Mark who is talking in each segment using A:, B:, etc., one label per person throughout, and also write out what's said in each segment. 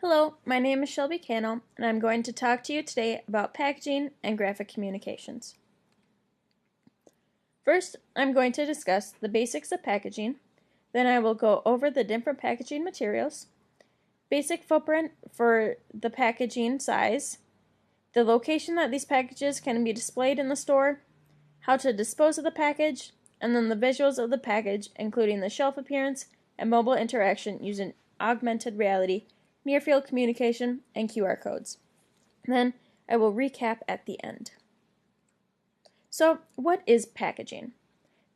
A: Hello, my name is Shelby and I'm going to talk to you today about packaging and graphic communications. First, I'm going to discuss the basics of packaging, then I will go over the different packaging materials, basic footprint for the packaging size, the location that these packages can be displayed in the store, how to dispose of the package, and then the visuals of the package, including the shelf appearance and mobile interaction using augmented reality, near-field communication, and QR codes. Then I will recap at the end. So, what is packaging?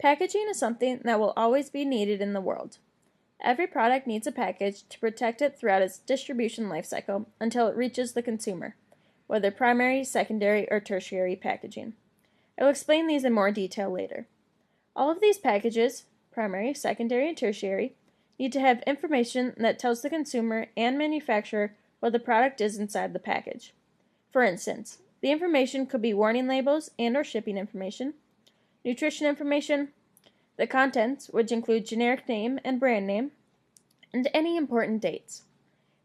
A: Packaging is something that will always be needed in the world. Every product needs a package to protect it throughout its distribution life cycle until it reaches the consumer, whether primary, secondary, or tertiary packaging. I will explain these in more detail later. All of these packages, primary, secondary, and tertiary, need to have information that tells the consumer and manufacturer what the product is inside the package. For instance, the information could be warning labels and/or shipping information, nutrition information, the contents, which include generic name and brand name, and any important dates.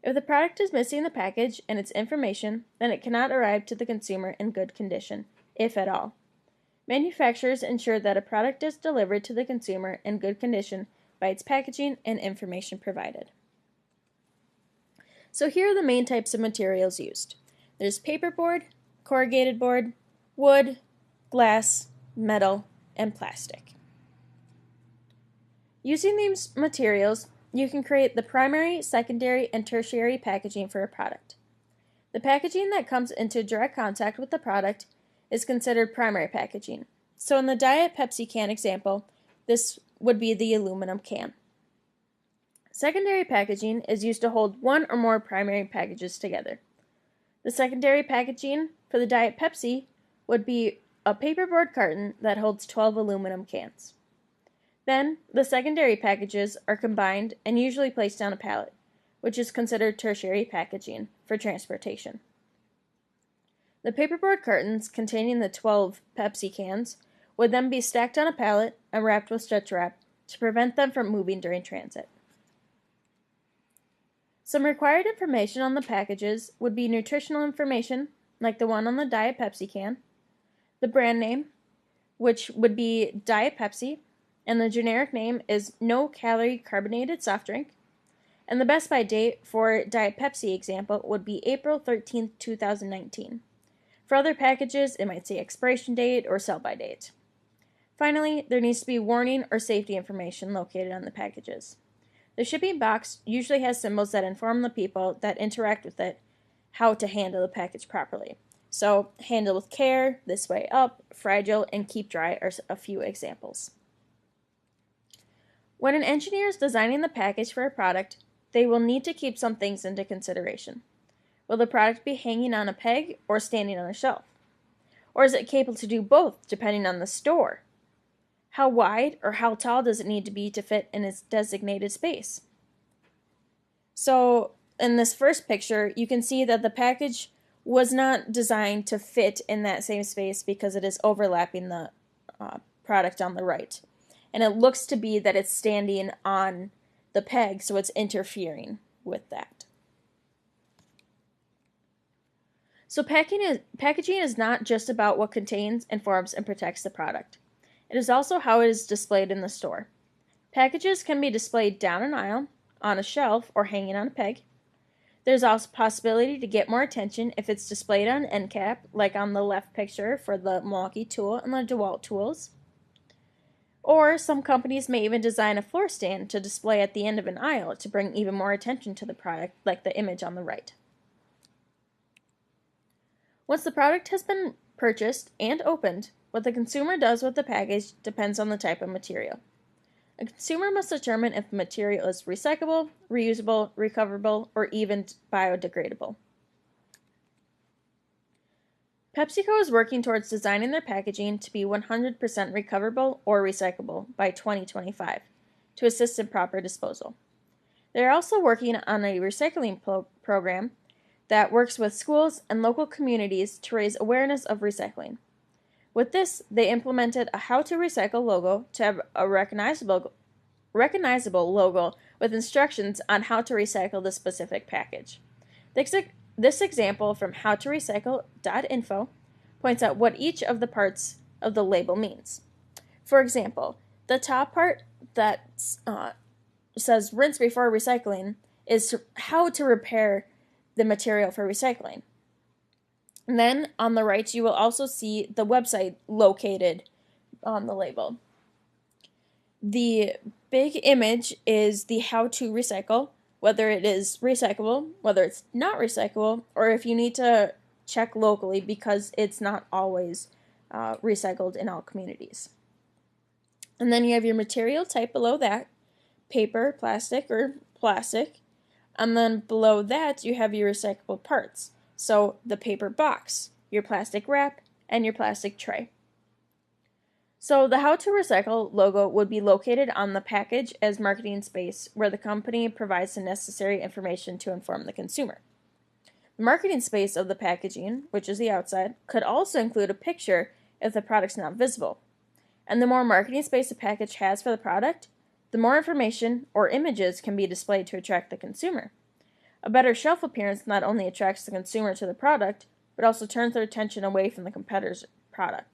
A: If the product is missing the package and its information, then it cannot arrive to the consumer in good condition, if at all. Manufacturers ensure that a product is delivered to the consumer in good condition by its packaging and information provided. So here are the main types of materials used. There's paperboard, corrugated board, wood, glass, metal, and plastic. Using these materials, you can create the primary, secondary, and tertiary packaging for a product. The packaging that comes into direct contact with the product is considered primary packaging. So in the Diet Pepsi can example, this would be the aluminum can. Secondary packaging is used to hold one or more primary packages together. The secondary packaging for the Diet Pepsi would be a paperboard carton that holds 12 aluminum cans. Then, the secondary packages are combined and usually placed on a pallet, which is considered tertiary packaging for transportation. The paperboard cartons containing the 12 Pepsi cans would then be stacked on a pallet and wrapped with stretch wrap to prevent them from moving during transit. Some required information on the packages would be nutritional information, like the one on the Diet Pepsi can, the brand name, which would be Diet Pepsi, and the generic name is no calorie carbonated soft drink, and the best by date for Diet Pepsi example would be April 13th, 2019. For other packages, it might say expiration date or sell-by date. Finally, there needs to be warning or safety information located on the packages. The shipping box usually has symbols that inform the people that interact with it how to handle the package properly. So, handle with care, this way up, fragile, and keep dry are a few examples. When an engineer is designing the package for a product, they will need to keep some things into consideration. Will the product be hanging on a peg or standing on a shelf? Or is it capable to do both, depending on the store? How wide or how tall does it need to be to fit in its designated space? So, in this first picture, you can see that the package was not designed to fit in that same space because it is overlapping the product on the right. And it looks to be that it's standing on the peg, so it's interfering with that. So packaging is not just about what contains, informs, and protects the product. It is also how it is displayed in the store. Packages can be displayed down an aisle, on a shelf, or hanging on a peg. There's also a possibility to get more attention if it's displayed on an end cap, like on the left picture for the Milwaukee tool and the DeWalt tools. Or some companies may even design a floor stand to display at the end of an aisle to bring even more attention to the product, like the image on the right. Once the product has been purchased and opened, what the consumer does with the package depends on the type of material. A consumer must determine if the material is recyclable, reusable, recoverable, or even biodegradable. PepsiCo is working towards designing their packaging to be 100% recoverable or recyclable by 2025 to assist in proper disposal. They are also working on a recycling program that works with schools and local communities to raise awareness of recycling. With this, they implemented a How to Recycle logo to have a recognizable logo with instructions on how to recycle the specific package. This example from howtorecycle.info points out what each of the parts of the label means. For example, the top part that says rinse before recycling is how to repair the material for recycling. And then on the right, you will also see the website located on the label. The big image is the how to recycle, whether it is recyclable, whether it's not recyclable, or if you need to check locally because it's not always recycled in all communities. And then you have your material type below that, paper, plastic, or plastic. And then below that, you have your recyclable parts. So the paper box, your plastic wrap, and your plastic tray. So the How to Recycle logo would be located on the package as marketing space where the company provides the necessary information to inform the consumer. The marketing space of the packaging, which is the outside, could also include a picture if the product's not visible. And the more marketing space a package has for the product, the more information or images can be displayed to attract the consumer. A better shelf appearance not only attracts the consumer to the product, but also turns their attention away from the competitor's product.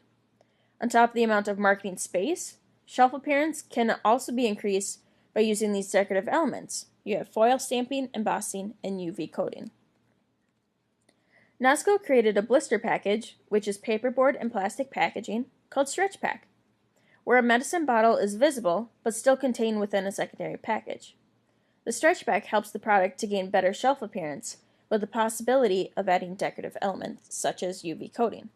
A: On top of the amount of marketing space, shelf appearance can also be increased by using these decorative elements. You have foil stamping, embossing, and UV coating. Nasco created a blister package, which is paperboard and plastic packaging, called Stretch Pack, where a medicine bottle is visible but still contained within a secondary package. The Stretch Pack helps the product to gain better shelf appearance with the possibility of adding decorative elements such as UV coating.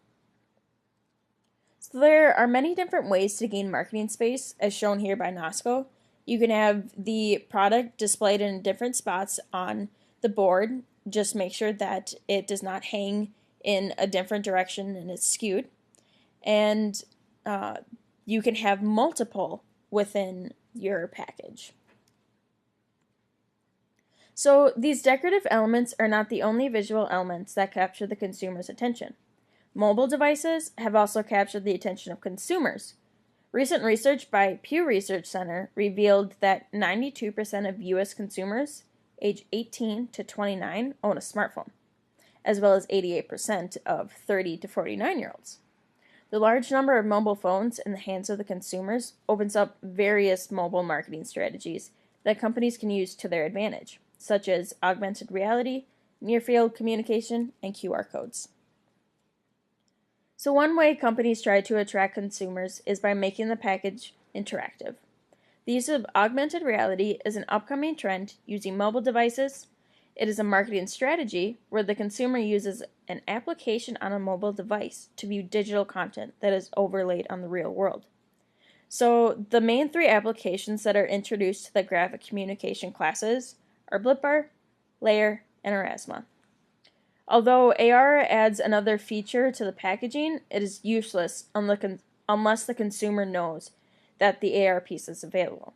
A: So there are many different ways to gain marketing space, as shown here by Nasco. You can have the product displayed in different spots on the board. Just make sure that it does not hang in a different direction and it's skewed. And you can have multiple within your package. So these decorative elements are not the only visual elements that capture the consumer's attention. Mobile devices have also captured the attention of consumers. Recent research by Pew Research Center revealed that 92% of U.S. consumers age 18 to 29 own a smartphone, as well as 88% of 30 to 49-year-olds. The large number of mobile phones in the hands of the consumers opens up various mobile marketing strategies that companies can use to their advantage, such as augmented reality, near-field communication, and QR codes. So one way companies try to attract consumers is by making the package interactive. The use of augmented reality is an upcoming trend using mobile devices. It is a marketing strategy where the consumer uses an application on a mobile device to view digital content that is overlaid on the real world. So the main three applications that are introduced to the graphic communication classes are Blipbar, Layer, and Aurasma. Although AR adds another feature to the packaging, it is useless unless the consumer knows that the AR piece is available.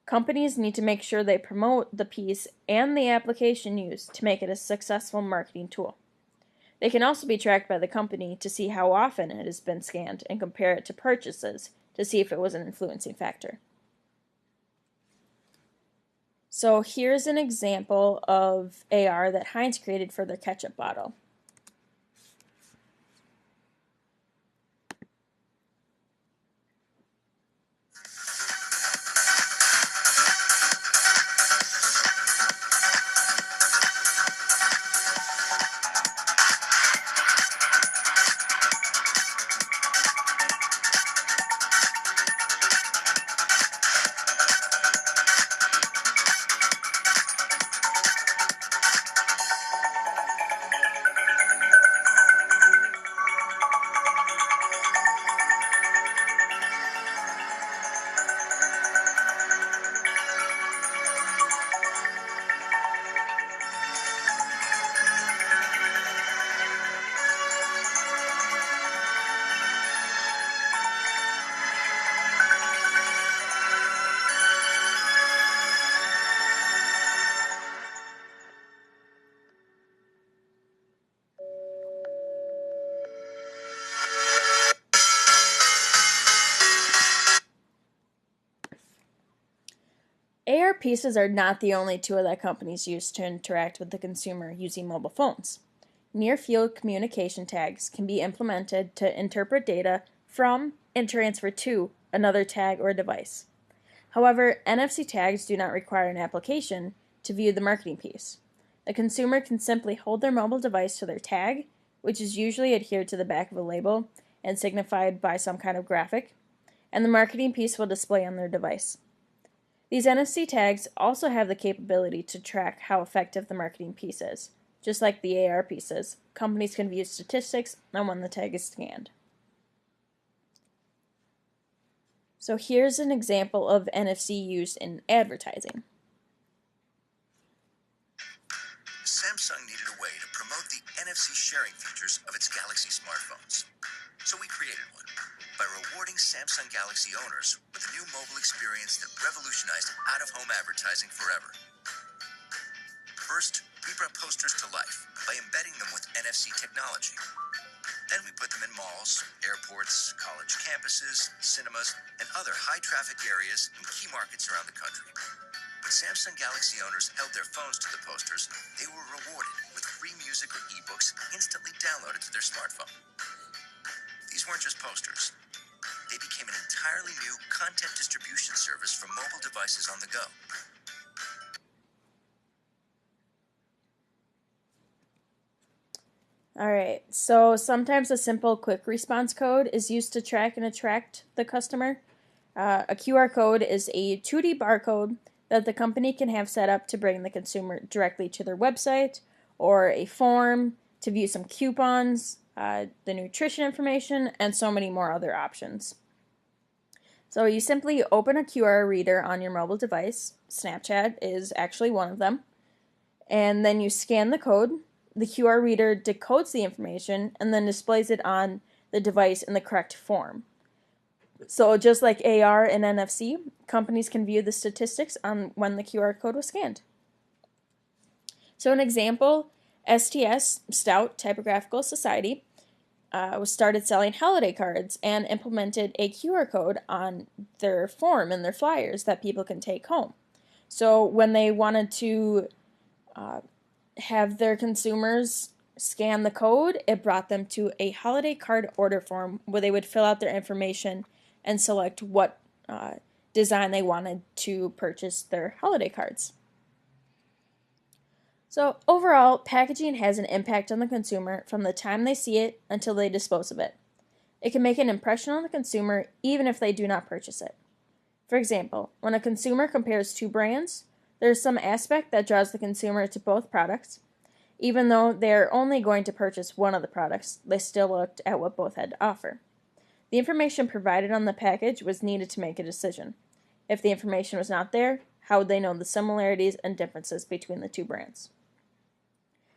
A: Companies need to make sure they promote the piece and the application used to make it a successful marketing tool. They can also be tracked by the company to see how often it has been scanned and compare it to purchases to see if it was an influencing factor. So here's an example of AR that Heinz created for their ketchup bottle. pieces are not the only tool that companies use to interact with the consumer using mobile phones. Near-field communication tags can be implemented to interpret data from and transfer to another tag or device. However, NFC tags do not require an application to view the marketing piece. The consumer can simply hold their mobile device to their tag, which is usually adhered to the back of a label and signified by some kind of graphic, and the marketing piece will display on their device. These NFC tags also have the capability to track how effective the marketing piece is. Just like the AR pieces, companies can view statistics on when the tag is scanned. So here's an example of NFC used in advertising.
B: Samsung needed a way to promote the NFC sharing features of its Galaxy smartphones. So we created one by rewarding Samsung Galaxy owners with a new mobile experience that revolutionized out-of-home advertising forever. First, we brought posters to life by embedding them with NFC technology. Then we put them in malls, airports, college campuses, cinemas, and other high-traffic areas in key markets around the country. When Samsung Galaxy owners held their phones to the posters, they were rewarded with free music or ebooks instantly downloaded to their smartphone. These weren't just posters. They became an entirely new content distribution service for mobile devices on the go.
A: Alright, so sometimes a simple quick response code is used to track and attract the customer. A QR code is a 2D barcode that the company can have set up to bring the consumer directly to their website, or a form to view some coupons, the nutrition information, and so many more other options. So you simply open a QR reader on your mobile device. Snapchat is actually one of them. And then you scan the code. The QR reader decodes the information and then displays it on the device in the correct form. So just like AR and NFC, companies can view the statistics on when the QR code was scanned. So an example, UW-Stout Typographical Society was started selling holiday cards and implemented a QR code on their form and their flyers that people can take home. So when they wanted to have their consumers scan the code, it brought them to a holiday card order form where they would fill out their information and select what design they wanted to purchase their holiday cards. So overall, packaging has an impact on the consumer from the time they see it until they dispose of it. It can make an impression on the consumer even if they do not purchase it. For example, when a consumer compares two brands, there is some aspect that draws the consumer to both products. Even though they are only going to purchase one of the products, they still looked at what both had to offer. The information provided on the package was needed to make a decision. If the information was not there, how would they know the similarities and differences between the two brands?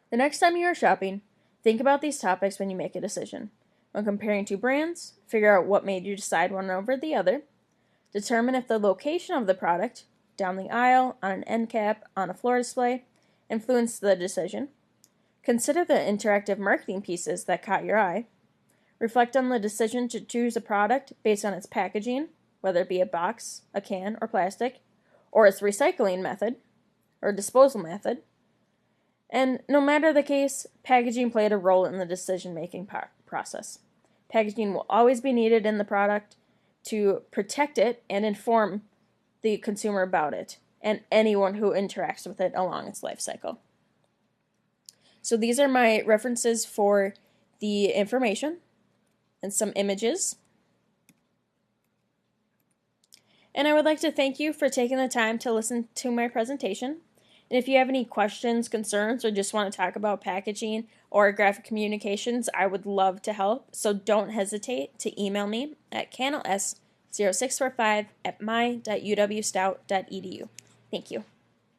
A: The next time you are shopping, think about these topics when you make a decision. When comparing two brands, figure out what made you decide one over the other. Determine if the location of the product, down the aisle, on an end cap, on a floor display, influenced the decision. Consider the interactive marketing pieces that caught your eye. Reflect on the decision to choose a product based on its packaging, whether it be a box, a can, or plastic, or its recycling method, or disposal method. And no matter the case, packaging played a role in the decision-making process. Packaging will always be needed in the product to protect it and inform the consumer about it and anyone who interacts with it along its life cycle. So these are my references for the information and some images. And I would like to thank you for taking the time to listen to my presentation. And if you have any questions, concerns, or just want to talk about packaging or graphic communications, I would love to help. So don't hesitate to email me at cannels0645@my.uwstout.edu. Thank you.